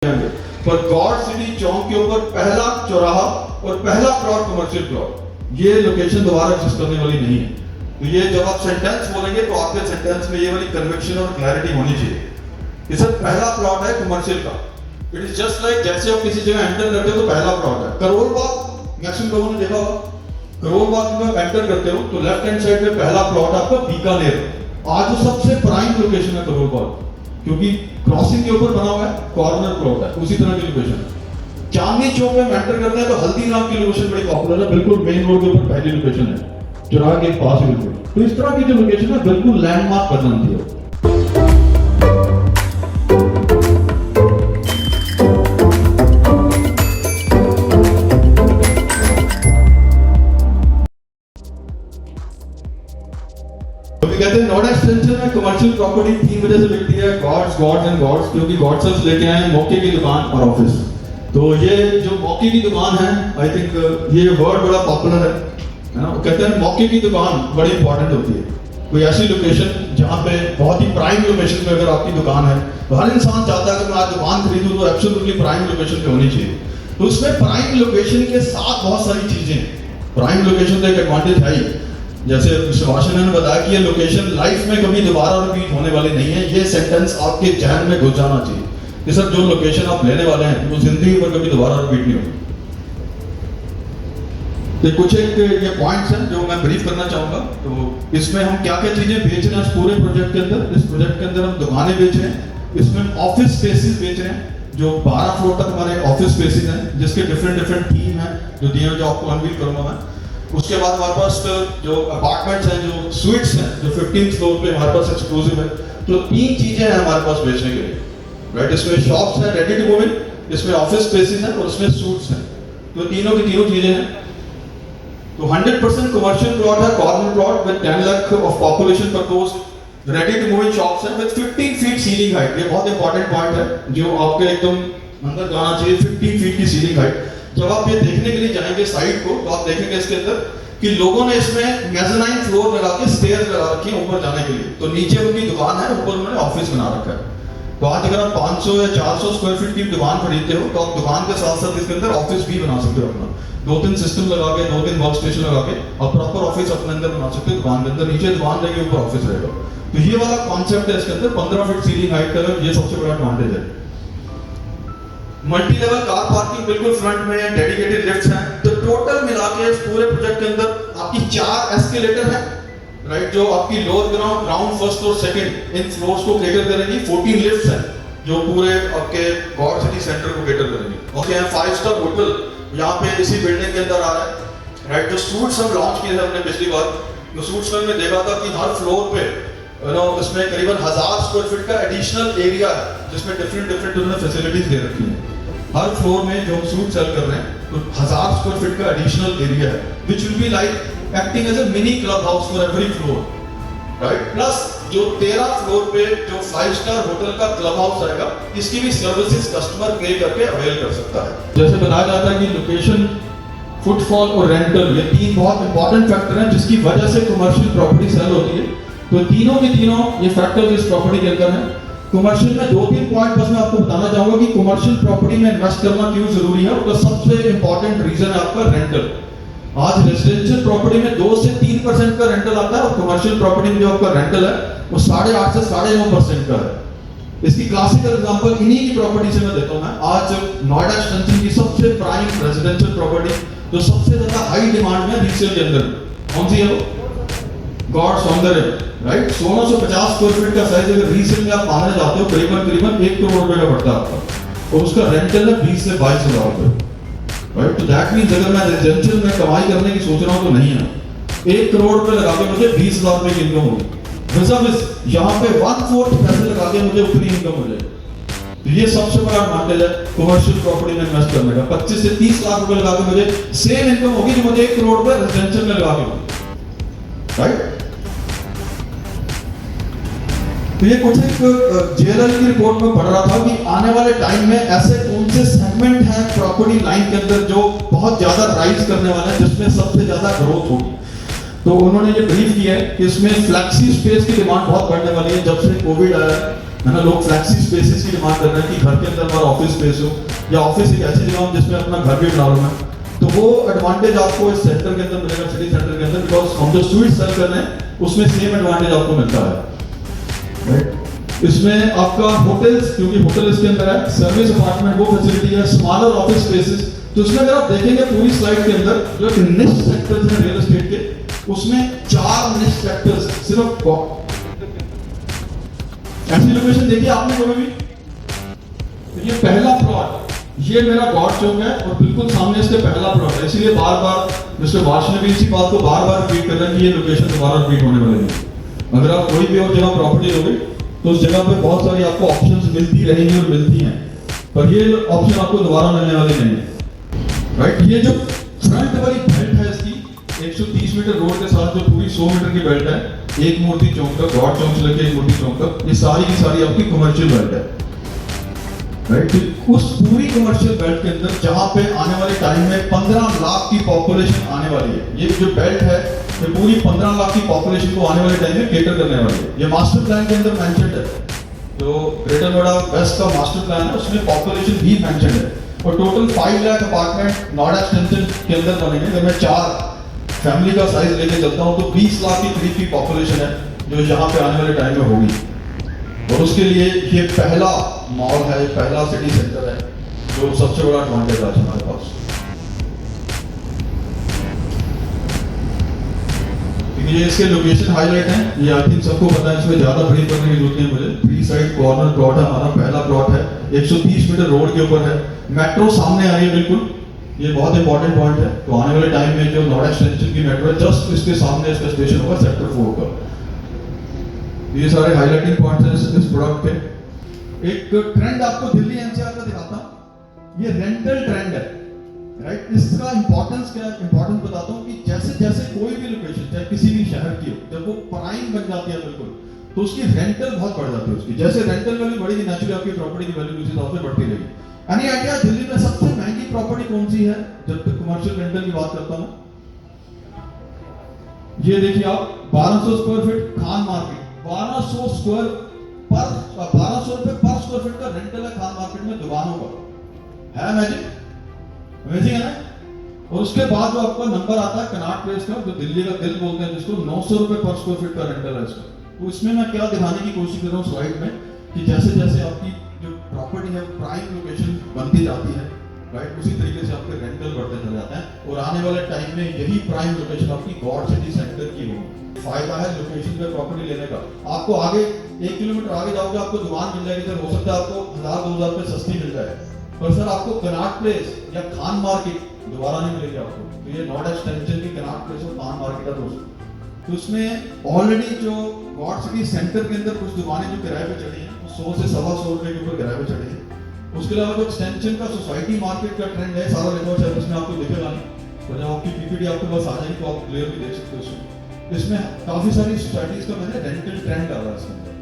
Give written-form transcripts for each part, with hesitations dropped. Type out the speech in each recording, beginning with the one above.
पर God city चौक के ऊपर पहला चौराहा और पहला प्लॉट कमर्शियल प्लॉट, ये लोकेशन दोबारा एग्जिस्ट करने वाली नहीं है। तो ये जब आप सेंटेंस बोलेंगे तो आपके सेंटेंस में ये वाली कन्विक्शन और क्लैरिटी होनी चाहिए। ये सर पहला प्लॉट है कमर्शियल का। इट इज जस्ट लाइक जैसे आप किसी जगह एंटर करते हो तो पहला प्लॉट है। करोल बाग मैक्सिमम लोगों ने देखा होगा, करोल बाग में आप एंटर करते हो तो लेफ्ट हैंड साइड में पहला प्लॉट आपका बीकानेर। आज जो सबसे प्राइम लोकेशन है करोल बाग, क्योंकि क्रॉसिंग के ऊपर बना हुआ है, कॉर्नर प्लॉट है, उसी तरह की लोकेशन है। चांदनी चौक में एंटर करते हैं तो हल्दीराम की लोकेशन बड़ी पॉपुलर है, बिल्कुल मेन रोड के ऊपर पहली लोकेशन है, चौराहे के पास ही बिल्कुल। तो इस तरह की जो लोकेशन है बिल्कुल लैंडमार्क कर बनती है। कहते हैं नोएडा एक्सटेंशन में कमर्शियल प्रॉपर्टी 3 वजह से बिकती है, गॉड्स एंड गॉड्स, क्योंकि गॉड्स लेके आए हैं मौके की दुकान और ऑफिस। तो ये जो मौके की दुकान है, आई थिंक ये वर्ड बड़ा पॉपुलर है ना। कहते हैं मौके की दुकान बड़ी इंपॉर्टेंट होती है। कोई ऐसी लोकेशन जहाँ पे बहुत ही प्राइम लोकेशन पे अगर आपकी दुकान है तो हर इंसान चाहता है कि मैं आज दुकान खरीदूं तो एब्सोल्युटली प्राइम लोकेशन पे होनी चाहिए। तो उसमें प्राइम लोकेशन के साथ बहुत सारी चीजें, प्राइम लोकेशन का एक एडवांटेज है ही, जैसे सुभाष ने बताया कि ये लोकेशन लाइफ में कभी दोबारा रिपीट होने वाली नहीं है। ये सेंटेंस आपके जहन में घुस जाना चाहिए कि सर जो लोकेशन आप लेने वाले हैं वो जिंदगी पर कभी दोबारा रिपीट नहीं होगी। तो कुछ एक ये पॉइंट्स हैं जो मैं ब्रीफ करना चाहूंगा। तो इसमें हम क्या क्या चीजें बेच रहे हैं इस पूरे प्रोजेक्ट के अंदर। इस प्रोजेक्ट के अंदर हम दुकानें बेच रहे हैं, इसमें हम ऑफिस स्पेसेस बेच रहे हैं, जो 12 फ्लोर तक हमारे ऑफिस स्पेसेस हैं, जिसके डिफरेंट थीम है जो दिए जो आपको अनवील करूंगा मैं। उसके बाद हमारे पास जो अपार्टमेंट्स हैं, जो स्वीट्स हैं, जो 15th फ्लोर पे हमारे पास एक्सक्लूसिव है। तो 3 चीजें हैं हमारे पास बेचने के लिए, राइट। इसमें शॉप्स हैं रेडी टू मूव इन, इसमें ऑफिस स्पेसेस हैं और इसमें सूट्स हैं। तो तीनों की तीनों चीजें हैं। तो 100% कमर्शियल प्लॉट है, corner plot with 10 lakh of population proposed, ready to move in shops हैं विद 15 फीट सीलिंग हाइट। ये बहुत इंपॉर्टेंट पॉइंट है जो आपके एकदम अंदर जाना चाहिए, 15 फीट की सीलिंग हाइट। जब आप ये देखने के लिए जाएंगे साइट को तो आप देखेंगे इसके अंदर कि लोगों ने इसमें मेज़नाइन फ्लोर लगा के स्टेयर्स लगा रखी है ऊपर जाने के लिए। तो नीचे उनकी दुकान है, ऊपर उन्होंने ऑफिस बना रखा है। तो आज अगर आप 500 या 400 स्क्वायर फीट की दुकान खरीदते हो तो आप दुकान के साथ साथ इसके अंदर ऑफिस भी बना सकते हो अपना, 2-3 सिस्टम लगा के, 2-3 वर्क स्टेशन लगा के आप प्रॉपर ऑफिस अपने अंदर बना सकते हो। दुकान के अंदर नीचे दुकान रहेगी, ऊपर ऑफिस रहेगा। तो ये वाला कॉन्सेप्ट है इसके अंदर। 15 फीट सीलिंग हाइट का ये सबसे बड़ा एडवांटेज है। मल्टी लेवल कार पार्किंग बिल्कुल फ्रंट में है, डेडिकेटेड लिफ्ट्स हैं। तो टोटल मिला के इस पूरे प्रोजेक्ट के अंदर आपकी 4 एस्केलेटर हैं, राइट, जो आपकी लोअर ग्राउंड, फर्स्ट और सेकंड इन फ्लोर्स को केटर करेंगी। 14 लिफ्ट्स हैं जो पूरे आपके गॉड सिटी सेंटर को केटर करेंगी। ओके, 5 स्टार होटल यहाँ पे इसी बिल्डिंग के अंदर आ रहा है, राइट। जो सूट्स हम लॉन्च किए थे हमने पिछली बार, तो सूट्स में देखा था कि हर फ्लोर पे इसमें करीबन 1000 स्क्वायर फीट का एडिशनल एरिया है, जिसमें डिफरेंट उन्होंने फैसिलिटीज दे रखी हैं। हर फ्लोर में जो हम सूट सेल कर रहे हैं तो 1000 स्क्वायर फीट का एडिशनल एरिया है, which will be like acting as a mini club house for every floor, right? Plus जो 13 फ्लोर पे जो 5 स्टार होटल का क्लब हाउस आएगा, इसकी भी सर्विसेज कस्टमर पे करके अवेल कर सकता है। जैसे बताया जाता है कि लोकेशन, फुटफॉल और रेंटल, ये 3 बहुत इंपॉर्टेंट फैक्टर हैं जिसकी वजह से कमर्शियल प्रॉपर्टी सेल होती है। तो तीनों के तीनों ये फैक्टर्स इस प्रॉपर्टी के अंदर हैं। कमर्शियल में 2-3 पॉइंट बस मैं आपको बताना चाहूंगा कि कमर्शियल प्रॉपर्टी में इन्वेस्ट करना क्यों जरूरी है। उसका सबसे इंपॉर्टेंट रीजन है आपका रेंटल। आज रेजिडेंशियल प्रॉपर्टी में 2 से 3% का रेंटल आता है और कमर्शियल प्रॉपर्टी में जो आपका रेंटल है वो 8.5 से 9.5% का है। इसकी क्लासिकल एग्जांपल इन्हीं की प्रॉपर्टी से मैं देता हूं। मैं आज नोएडा एक्सटेंशन की सबसे प्राइम रेजिडेंशियल प्रॉपर्टी जो सबसे ज्यादा हाई डिमांड में रीसेल के अंदर कौन सी है वो? गॉड सौंदर्य, राइट। 1650 स्क्वायर फीट का साइज अगर रीसेल में आप पाने जाते हो करीबन 1 करोड़ रुपए का पड़ता है आपका, और उसका रेंटल है 20 से 22 हजार रुपए, राइट। तो दैट मींस अगर मैं रेजिडेंशियल में कमाई करने की सोच रहा हूं तो नहीं है, 1 करोड़ रुपए लगा के मुझे 20 लाख रुपए की इनकम होगी। विज़ यहाँ पे 1/4 पैसे लगा के मुझे उतनी इनकम हो जाएगी। तो ये सबसे बड़ा एडवांटेज है कमर्शियल प्रॉपर्टी में इन्वेस्ट करने का। 25 से 30 लाख रुपए लगा के मुझे सेम इनकम होगी जो मुझे 1 करोड़ रुपए रेजिडेंशियल में लगा के, राइट। तो ये कुछ एक जेएलएल की रिपोर्ट में पढ़ रहा था कि आने वाले टाइम में ऐसे कौन से सेगमेंट हैं प्रॉपर्टी लाइन के अंदर जो बहुत ज्यादा राइज करने वाले हैं, जिसमें सबसे ज्यादा ग्रोथ होगी। तो उन्होंने ये ब्रीफ किया है कि इसमें फ्लेक्सी स्पेस की डिमांड बहुत बढ़ने वाली है जब से कोविड आया है। है ना, लोग फ्लैक्सी स्पेसेस की डिमांड कर रहे हैं कि घर के अंदर हमारा ऑफिस स्पेस हो, या ऑफिस एक ऐसी जगह हो जिसमें अपना घर भी बना लो मैं, तो वो एडवांटेज आपको इस सेंटर के अंदर मिलेगा, सिटी सेंटर के अंदर, बिकॉज हम जो स्वीट सेल कर रहे हैं उसमें सेम एडवांटेज आपको मिलता है, राइट। इसमें आपका होटल्स, क्योंकि होटल इसके अंदर है, सर्विस अपार्टमेंट वो फैसिलिटी है, स्मॉलर ऑफिस स्पेसेस। तो इसमें अगर आप देखेंगे पूरी स्लाइड के अंदर जो निश सेक्टर्स हैं रियल एस्टेट के, उसमें 4 निश सेक्टर्स सिर्फ ऐसी लोकेशन देखी आपने कभी भी? तो ये पहला प्लॉट, ये मेरा गॉड चौक है और बिल्कुल सामने इसके पहला प्लॉट है, इसीलिए बार बार मिस्टर वाश ने भी इसी बात को बार बार रिपीट कर रहे हैं कि ये लोकेशन दोबारा रिपीट होने वाली है। अगर आप कोई भी और जगह प्रॉपर्टी लोगे तो उस जगह पे बहुत सारी आपको ऑप्शंस मिलती रहेंगी और मिलती हैं, पर ये ऑप्शन आपको दोबारा मिलने वाली नहीं है, राइट। ये जो फ्रंट वाली बेल्ट है इसकी 130 मीटर रोड के साथ जो पूरी 100 मीटर की बेल्ट है, एक मूर्ति चौक तक, गॉड चौक से लेकर एक मूर्ति चौक तक, ये सारी की सारी आपकी कमर्शियल बेल्ट है, राइट। उस पूरी कमर्शियल बेल्ट के अंदर जहां पे आने वाले टाइम में 15 लाख की पॉपुलेशन आने वाली है, ये जो बेल्ट है ये पूरी 15 लाख की पॉपुलेशन को आने वाले टाइम में केटर करने वाली है। ये मास्टर प्लान के अंदर मेंशन्ड है, जो ग्रेटर नोएडा वेस्ट का मास्टर प्लान है उसमें पॉपुलेशन भी मेंशन्ड है, और total 5 lakh apartment Noida extension के अंदर बनेंगे। अगर मैं 4 फैमिली का साइज लेके चलता हूं तो 20 लाख के करीब की पॉपुलेशन है जो यहाँ पे आने वाले टाइम में होगी, और उसके लिए ये पहला मॉल है, पहला सिटी सेंटर है, जो सबसे बड़ा एडवांटेज है हमारे पास। ये इसके लोकेशन हाईलाइट हैं, ये आई थिंक सबको पता है, इसमें ज्यादा बड़ी करने की जरूरत नहीं मुझे। 3 साइड कॉर्नर प्लॉट है, हमारा पहला प्लॉट है, 130 मीटर रोड के ऊपर है, मेट्रो सामने आ रही है बिल्कुल, ये बहुत इंपॉर्टेंट पॉइंट है। तो आने वाले टाइम में जो नोएडा एक्सटेंशन की मेट्रो है जस्ट इसके सामने इसका स्टेशन होगा सेक्टर 4 का। ये सारे हाईलाइटिंग पॉइंट्स हैं इस प्रोडक्ट के। एक ट्रेंड आपको दिल्ली एनसीआर का दिखाता हूं, ये रेंटल ट्रेंड है, राइट। इसका इंपॉर्टेंस क्या है, इंपॉर्टेंस बताता हूं कि जैसे जैसे कोई भी लोकेशन चाहे किसी भी शहर की हो, जब वो प्राइम बन जाती है बिल्कुल, तो उसकी रेंटल बहुत बढ़ जाती है उसकी। जैसे रेंटल वैल्यू बढ़ेगी नेचुरली आपकी प्रॉपर्टी की वैल्यू उसी हिसाब से बढ़ती रहेगी। एनी आइडिया दिल्ली में सबसे महंगी प्रॉपर्टी कौन सी है जब तक कमर्शियल रेंटल की बात करता हूं? ये देखिए आप, 1200 स्क्वायर फीट खान मार्केट, 1200 रुपए पर स्क्वायर फीट का रेंटल है खान मार्केट में दुकानों का, है अमेजिंग है ना। और उसके बाद जो आपका नंबर आता है कनॉट प्लेस का, जो दिल्ली का दिल बोलते हैं जिसको, 900 रुपए पर स्क्वायर फीट का रेंटल है इसका। तो इसमें मैं क्या दिखाने की कोशिश कर रहा हूँ स्लाइड में, कि जैसे जैसे आपकी जो प्रॉपर्टी है प्राइम लोकेशन बनती जाती है, राइट, उसी तरीके से आपके रेंटल बढ़ते चले जाते हैं, और आने वाले टाइम में यही प्राइम लोकेशन आपकी गॉड सिटी सेंटर की होगी। फायदा है लोकेशन पे प्रॉपर्टी लेने का। आपको आगे 1 किलोमीटर आगे जाओगे आपको दुकान मिल जाएगी, सर हो सकता है आपको 1000-2000 रुपए सस्ती मिल जाए, पर सर आपको कनॉट प्लेस या खान मार्केट दोबारा नहीं मिलेगी आपको। तो ये नोएडा एक्सटेंशन की कनॉट प्लेस और खान मार्केट है दोस्तों। तो उसमें ऑलरेडी जो गॉड सिटी सेंटर के अंदर कुछ दुकानें जो किराए पे चढ़ी हैं, 100 से 125 रुपए के ऊपर किराए पे चढ़ी हैं। उसके अलावा जो एक्सटेंशन का सोसाइटी मार्केट का ट्रेंड है, सारा रिकॉर्ड है, उसमें आपको दिखेगा नहीं, तो जब आपकी पीपीटी आपके पास आ जाएगी तो आप क्लियर भी देख सकते हो उसमें। इसमें काफी सारी सोसाइटीज का मैंने रेंटल ट्रेंड आ रहा है इसके अंदर।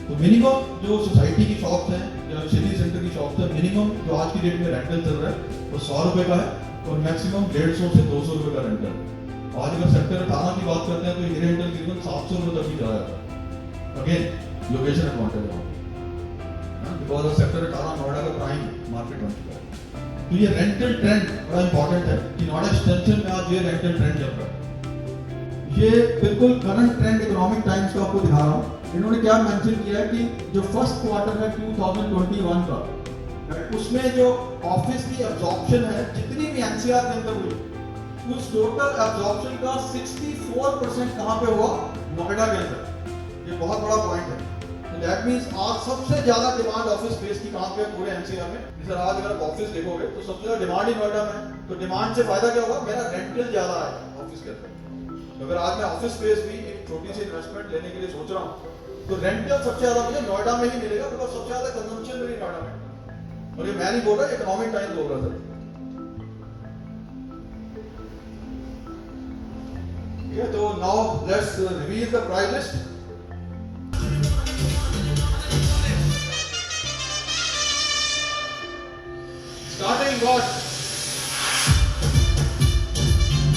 तो मिनिमम जो सोसाइटी की शॉप्स हैं या सिटी सेंटर की शॉप्स है, मिनिमम जो आज की डेट में रेंटल चल रहा है वो 100 रुपए का है, और मैक्सिमम 150 से 200 रुपए का रेंटल। आज अगर सेक्टर 18 की बात करते हैं तो ये रेंटल तकरीबन 700 रुपए तक भी जा रहा है। अगेन लोकेशन एडवांटेज है, बिकॉज सेक्टर 18 नोएडा का प्राइम मार्केट बन चुका है। तो ये रेंटल ट्रेंड बड़ा इंपॉर्टेंट है कि नोएडा एक्सटेंशन में आज ये रेंटल ट्रेंड चल रहा है। ये बिल्कुल करंट ट्रेंड इकोनॉमिक टाइम्स का आपको दिखा रहा हूँ। इन्होंने क्या मेंशन किया है कि जो फर्स्ट क्वार्टर है 2021 का, उसमें जो ऑफिस की एब्जॉर्प्शन है जितनी भी एनसीआर के अंदर हुई, उस टोटल एब्जॉर्प्शन का 64% कहां पे हुआ? नोएडा के अंदर। ये बहुत बड़ा पॉइंट है। तो दैट मींस आज सबसे ज्यादा डिमांड ऑफिस स्पेस की कहां पे पूरे एनसीआर में? सर आज अगर आप ऑफिस देखोगे तो सबसे ज्यादा डिमांड ही नोएडा में। तो डिमांड से फायदा क्या होगा? मेरा रेंटल ज्यादा आएगा ऑफिस के अंदर। अगर आज मैं ऑफिस स्पेस भी एक छोटी सी इन्वेस्टमेंट लेने के लिए सोच रहा हूँ तो रेंटल सबसे ज्यादा मुझे नोएडा में ही मिलेगा, बिकॉज सबसे ज्यादा कंजम्पशन मेरी नोएडा में। और ये मैं नहीं बोल रहा, इकोनॉमिक टाइम्स बोल रहा sir. Okay, so now let's reveal the price list. Starting what?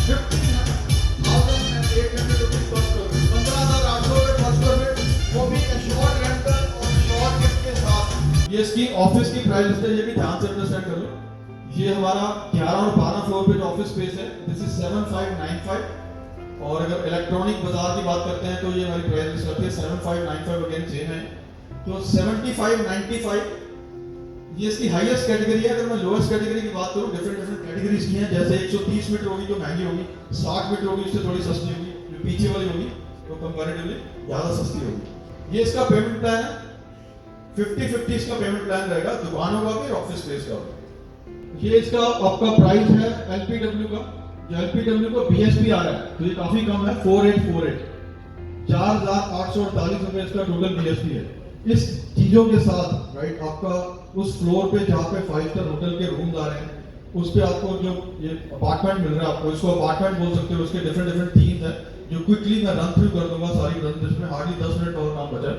15,800 rupees per square feet, 15,800 रुपए पर स्क्वायर फीट, वो भी शॉर्ट रेंटल और शॉर्ट इसकी ऑफिस की प्राइस लिस्ट है, ये भी ध्यान से अंडरस्टैंड कर लो। ये हमारा 11 और 12 फ्लोर पे जो ऑफिस स्पेस है, दिस इज 7595। और अगर इलेक्ट्रॉनिक बाजार की बात करते हैं तो ये हमारी प्राइस लिस्ट आती है 7595, अगेन सेम है। तो 7595 ये इसकी हाईएस्ट कैटेगरी है। अगर मैं लोएस्ट कैटेगरी की बात करूं, डिफरेंट डिफरेंट कैटेगरीज की हैं, जैसे 130 मीटर होगी जो महंगी होगी, 60 मीटर होगी उससे थोड़ी सस्ती होगी, जो पीछे वाली होगी तो कंपैरेटिवली ज्यादा सस्ती होगी। ये इसका पेमेंट प्लान है, 50-50 इसका पेमेंट प्लान रहेगा, दुकानों का भी और ऑफिस स्पेस का भी। ये इसका आपका प्राइस है एलपीडब्ल्यू का, जो एलपीडब्ल्यू का बीएसपी आ रहा है तो ये काफी कम है, 4848, 4848 रुपए इसका टोटल बीएसपी है। इस चीजों के साथ राइट आपका उस फ्लोर पे जहाँ पे 5 स्टार होटल के रूम आ रहे हैं, उस पे आपको जो ये अपार्टमेंट मिल रहा है, आपको इसको अपार्टमेंट बोल सकते हो। उसके डिफरेंट डिफरेंट थीम्स हैं जो क्विकली मैं रन थ्रू कर दूंगा सारी प्रेजेंटेशन में, हार्डली 10 मिनट और काम बचा है।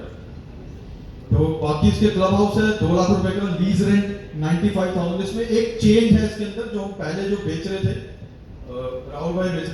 तो बाकी इसके क्लब हाउस है 2 लाख रुपए का, लीज रेंट 95,000। इसमें एक चेंज है इसके अंदर, जो हम पहले जो बेच रहे थे, राहुल भाई बेच